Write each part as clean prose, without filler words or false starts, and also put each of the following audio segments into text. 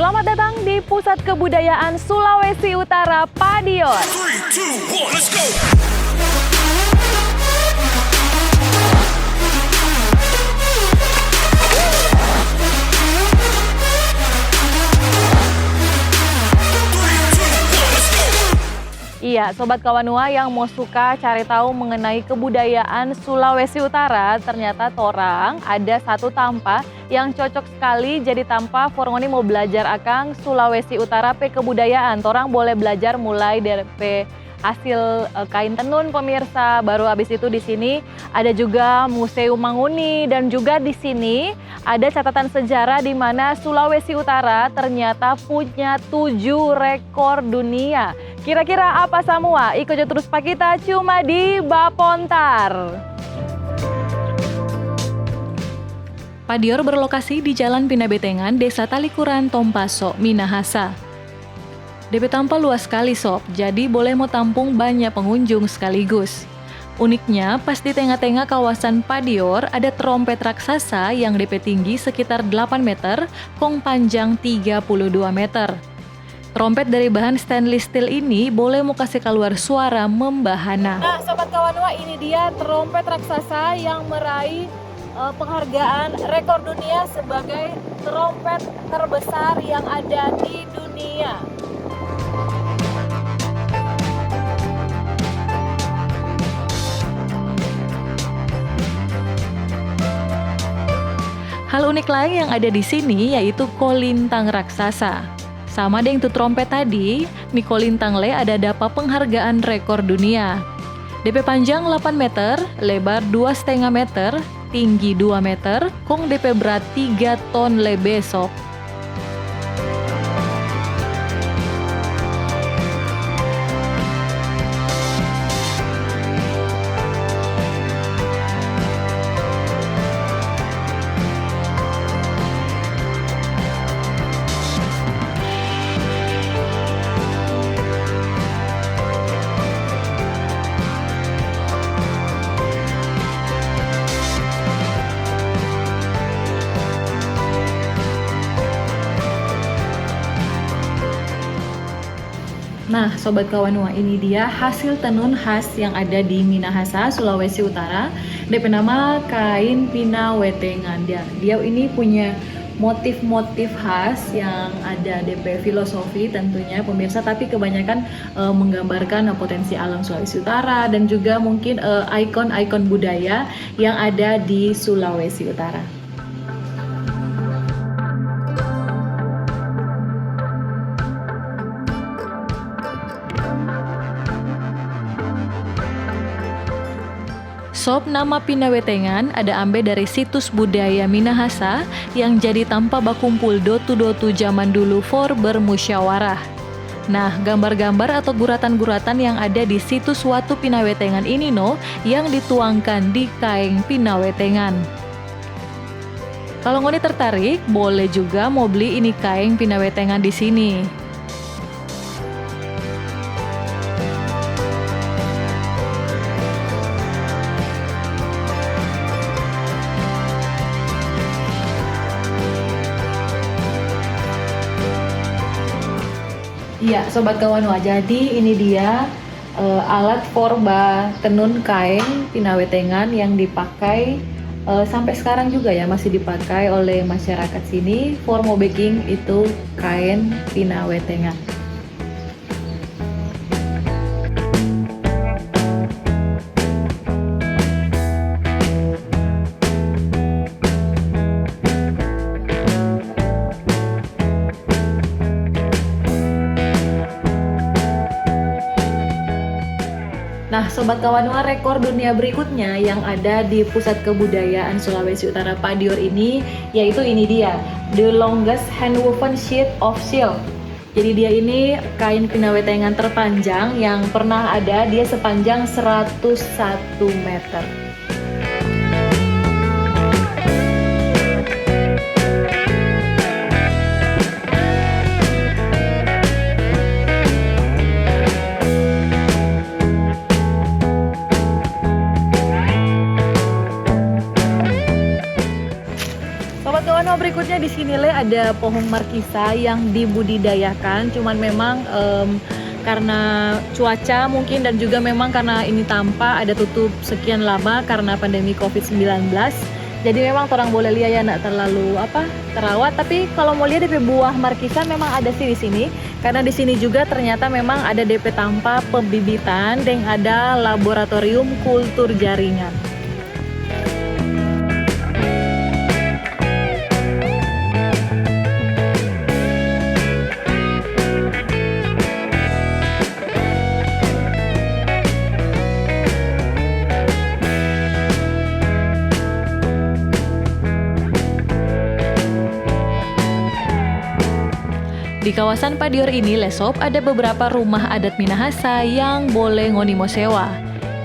Selamat datang di Pusat Kebudayaan Sulawesi Utara, Padior. 3, 2, 1, let's go! Iya, Sobat Kawanua yang mau suka cari tahu mengenai kebudayaan Sulawesi Utara, ternyata torang ada satu tampa yang cocok sekali jadi tampa forngoni mau belajar akang Sulawesi Utara pe kebudayaan. Torang boleh belajar mulai dari hasil kain tenun pemirsa. Baru habis itu di sini ada juga Museum Manguni dan juga di sini ada catatan sejarah di mana Sulawesi Utara ternyata punya 7 rekor dunia. Kira-kira apa semua? Ikuti terus Pak kita cuma di Bapontar. Padior berlokasi di Jalan Pinabetengan, Desa Talikuran, Tompaso, Minahasa. DP tampa luas sekali sob, jadi boleh mau tampung banyak pengunjung sekaligus. Uniknya, pas di tengah-tengah kawasan Padior ada trompet raksasa yang DP tinggi sekitar 8 meter, kong panjang 32 meter. Trompet dari bahan stainless steel ini boleh mau kasih keluar suara membahana. Nah, Sobat Kawanua, ini dia trompet raksasa yang meraih penghargaan rekor dunia sebagai trompet terbesar yang ada di dunia. Hal unik lain yang ada di sini yaitu kolintang raksasa. Sama dengan itu trompet tadi, di kolintang le ada dapat penghargaan rekor dunia. DP panjang 8 meter, lebar 2,5 meter, tinggi 2 meter, kong DP berat 3 ton lebih sob. Nah, Sobat Kawanua, ini dia hasil tenun khas yang ada di Minahasa, Sulawesi Utara. DP nama kain Pinawetengan. Dia ini punya motif-motif khas yang ada DP filosofi tentunya pemirsa, tapi kebanyakan menggambarkan potensi alam Sulawesi Utara dan juga mungkin ikon-ikon budaya yang ada di Sulawesi Utara. Sob, nama Pinawetengan ada ambe dari situs budaya Minahasa yang jadi tampa bakumpul dotu-dotu zaman dulu for bermusyawarah. Nah, gambar-gambar atau guratan-guratan yang ada di situs Watu Pinawetengan ini yang dituangkan di kain Pinawetengan. Kalau ngoni tertarik, boleh juga mau beli ini kain Pinawetengan di sini. Iya, Sobat Kawanua, jadi ini dia alat forba tenun kain Pinawetengan yang dipakai sampai sekarang juga ya, masih dipakai oleh masyarakat sini. Formo baking itu kain Pinawetengan. Nah, Sobat Kawanua, rekor dunia berikutnya yang ada di Pusat Kebudayaan Sulawesi Utara Padior ini, yaitu ini dia, the longest handwoven sheet of silk. Jadi dia ini kain Pinawetengan terpanjang yang pernah ada, dia sepanjang 101 meter. kawan berikutnya di sini ada pohon markisa yang dibudidayakan, cuman memang karena cuaca mungkin dan juga memang karena ini tanpa ada tutup sekian lama karena pandemi COVID-19. Jadi memang orang boleh lihat ya nggak terlalu terawat, tapi kalau mau lihat DP buah markisa memang ada sih di sini. Karena di sini juga ternyata memang ada DP tanpa pembibitan dan ada laboratorium kultur jaringan. Di kawasan Padior ini Lesop ada beberapa rumah adat Minahasa yang boleh ngoni mau sewa.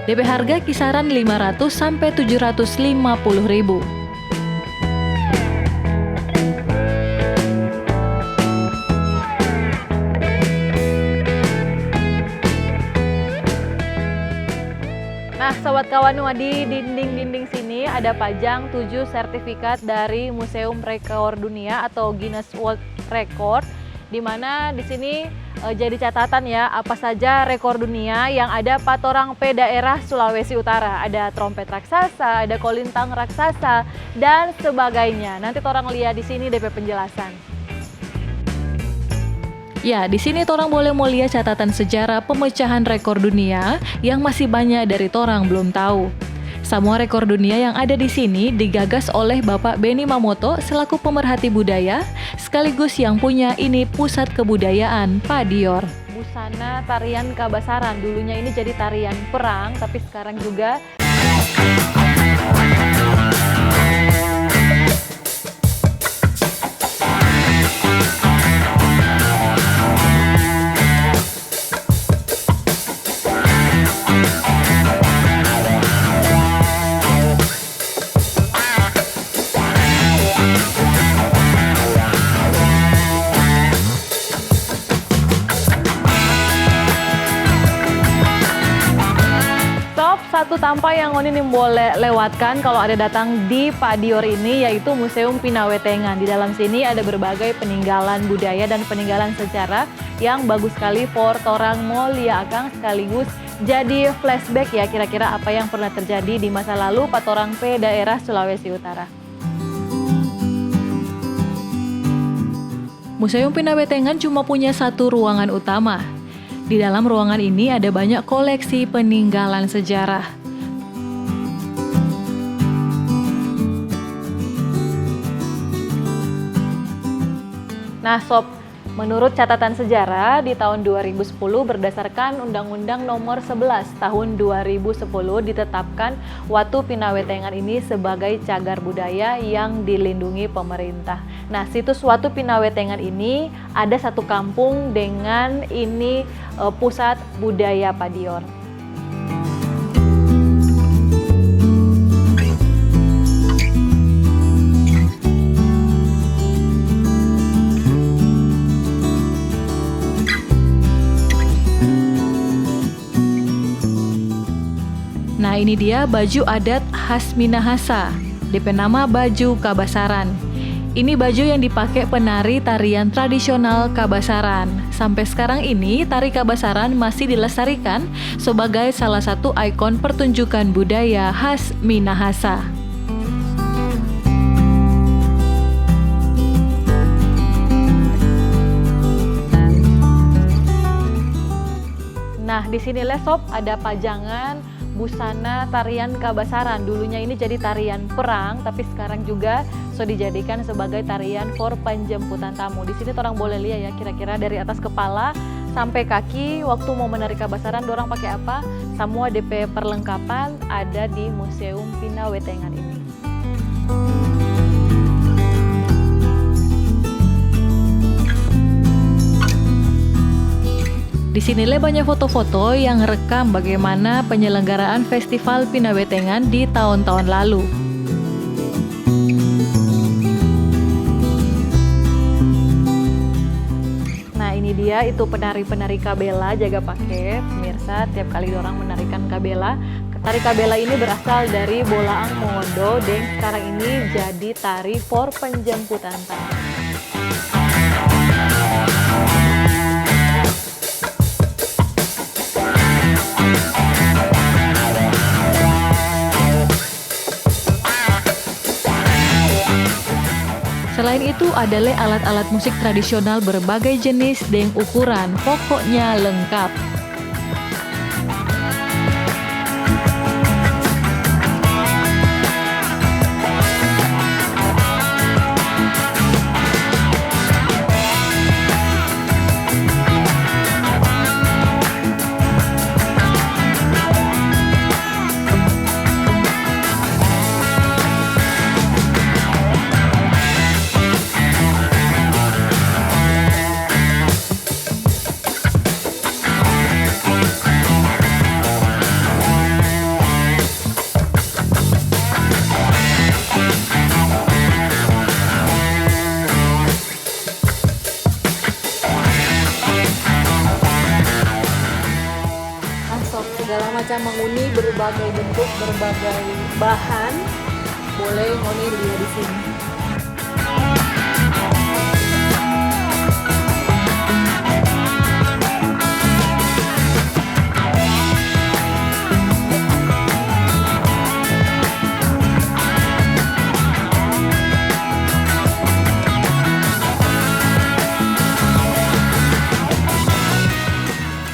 DP harga kisaran 500 sampai 750 ribu. Nah, sobat kawan, di dinding-dinding sini ada pajang 7 sertifikat dari Museum Rekor Dunia atau Guinness World Record, di mana di sini jadi catatan ya apa saja rekor dunia yang ada patorang P daerah Sulawesi Utara. Ada trompet raksasa, ada kolintang raksasa dan sebagainya. Nanti orang lihat di sini DP penjelasan. Ya, di sini orang boleh mau lihat catatan sejarah pemecahan rekor dunia yang masih banyak dari orang belum tahu. Semua rekor dunia yang ada di sini digagas oleh Bapak Benny Mamoto selaku pemerhati budaya, sekaligus yang punya ini pusat kebudayaan Padior. Busana tarian Kabasaran, dulunya ini jadi tarian perang, tapi sekarang juga satu tanpa yang ini boleh lewatkan kalau ada datang di Padior ini, yaitu Museum Pinawetengan. Di dalam sini ada berbagai peninggalan budaya dan peninggalan sejarah yang bagus sekali for orang mulia akang, sekaligus jadi flashback ya kira-kira apa yang pernah terjadi di masa lalu patorang P daerah Sulawesi Utara. Museum Pinawetengan cuma punya satu ruangan utama. Di dalam ruangan ini ada banyak koleksi peninggalan sejarah. Nah sob, menurut catatan sejarah di tahun 2010 berdasarkan Undang-Undang Nomor 11 tahun 2010 ditetapkan Watu Pinawetengan ini sebagai cagar budaya yang dilindungi pemerintah. Nah, situs Watu Pinawetengan ini ada satu kampung dengan ini pusat budaya Padior. Nah, ini dia baju adat khas Minahasa. DP nama baju Kabasaran. Ini baju yang dipakai penari tarian tradisional Kabasaran. Sampai sekarang ini, tari Kabasaran masih dilestarikan sebagai salah satu ikon pertunjukan budaya khas Minahasa. Nah, di sini Lesop ada pajangan busana tarian Kabasaran. Dulunya ini jadi tarian perang, tapi sekarang juga dijadikan sebagai tarian for penjemputan tamu. Di sini orang boleh lihat ya kira-kira dari atas kepala sampai kaki waktu mau menari Kabasaran dorang pakai apa. Semua DP perlengkapan ada di Museum Pinawetengan ini. Di sinilah banyak foto-foto yang rekam bagaimana penyelenggaraan Festival Pinawetengan di tahun-tahun lalu. Nah, ini dia itu penari-penari kabela jaga pakai. Pemirsa, tiap kali orang menarikan kabela, Tari kabela ini berasal dari Bolaang Mongondo dan sekarang ini jadi tari for penjemputan tamu. Selain itu, adalah alat-alat musik tradisional berbagai jenis dan ukuran, pokoknya lengkap. Segala macam menguni berbagai bentuk, berbagai bahan, boleh ngoni lihat di sini.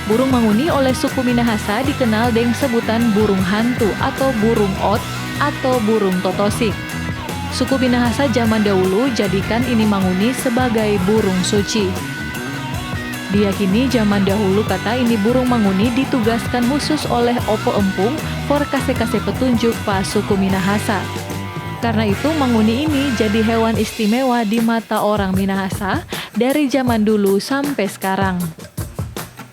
Burung manguni oleh suku Minahasa dikenal dengan sebutan burung hantu atau burung ot atau burung totosik. Suku Minahasa zaman dahulu jadikan ini manguni sebagai burung suci. Diyakini zaman dahulu kata ini burung manguni ditugaskan khusus oleh Opo Empung for kase-kase petunjuk pas suku Minahasa. Karena itu manguni ini jadi hewan istimewa di mata orang Minahasa dari zaman dulu sampai sekarang.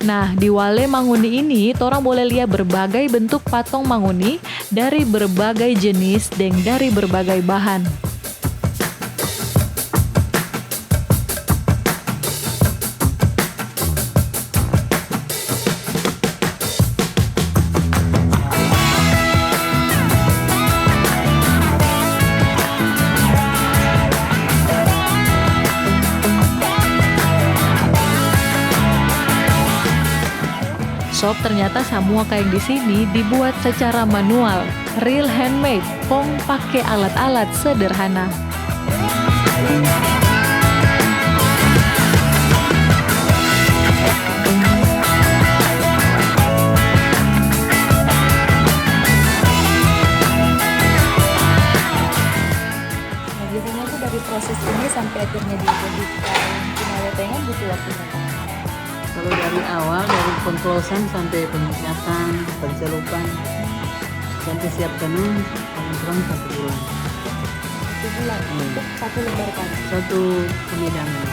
Nah, di Wale Manguni ini, torang boleh lihat berbagai bentuk patung manguni dari berbagai jenis dan dari berbagai bahan. Sob, ternyata semua kain di sini dibuat secara manual, real handmade, pong pakai alat-alat sederhana. Nah, biasanya tuh dari proses ini sampai akhirnya dijadikan Kinawetengan butuh waktu berapa? Kalau dari awal, dari pengklosan sampai pengecatan, pencelupan, sampai siap tenun, paling kurang 1 bulan. 1 bulan untuk 1 lembar kain. Satu pemidangan.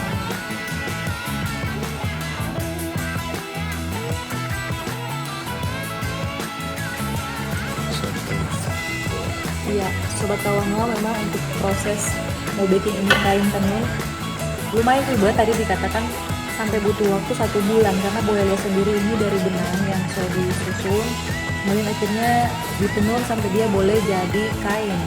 Iya, sobat kawannya memang untuk proses mau bikin ini kain tenun lumayan ribet, tadi dikatakan sampai butuh waktu 1 bulan karena boleh lihat sendiri ini dari benang yang sudah disusun, kemudian akhirnya ditenun sampai dia boleh jadi kain.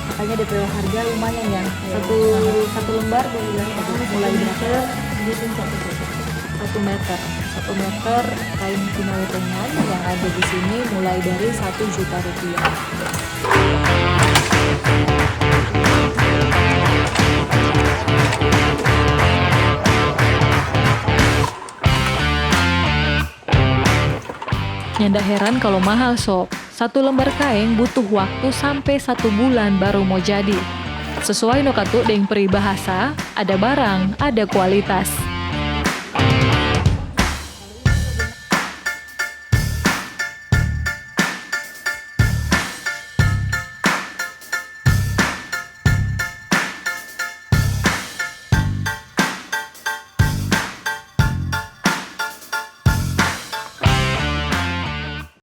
Makanya DP harga lumayan ya, satu lembar boleh mulai berapa? 1 meter. 1 meter kain Kinawetengan yang ada di sini mulai dari 1 juta rupiah. Nggak heran kalau mahal sob. 1 lembar kain butuh waktu sampai 1 bulan baru mau jadi. Sesuai no katu dengan peribahasa, ada barang, ada kualitas.